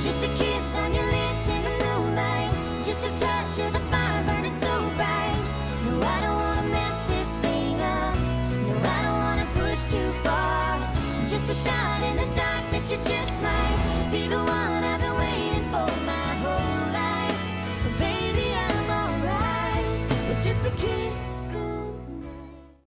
Just a kiss on your lips in the moonlight, just a touch of the fire burning so bright. No, I don't wanna mess this thing up. No, I don't wanna push too far. Just a shot in the dark that you just might be the one I've been waiting for my whole life. So baby, I'm alright with just a kiss